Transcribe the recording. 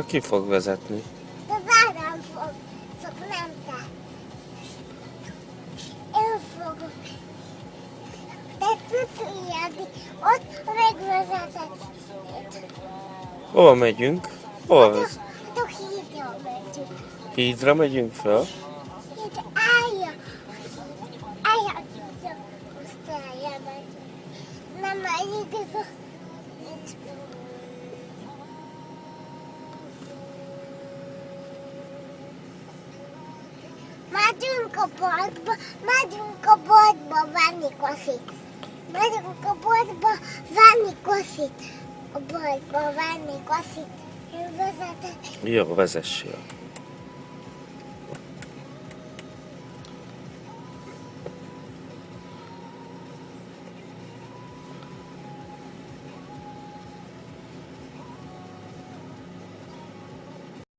Ki fog vezetni? De várám fog, csak nem te. Én fogok. De tudjátok, ott megvezetek. Hova megyünk? Hova vesz? Hát a hídra megyünk. Hídra megyünk fel? Itt állja a hídra, osztálya megyünk. Nem megyünk ez a... Itt. Megyünk a boltba venni koszit. Megyünk a boltba venni koszit. A boltba venni koszit. Én vezetek. Jó, vezessél.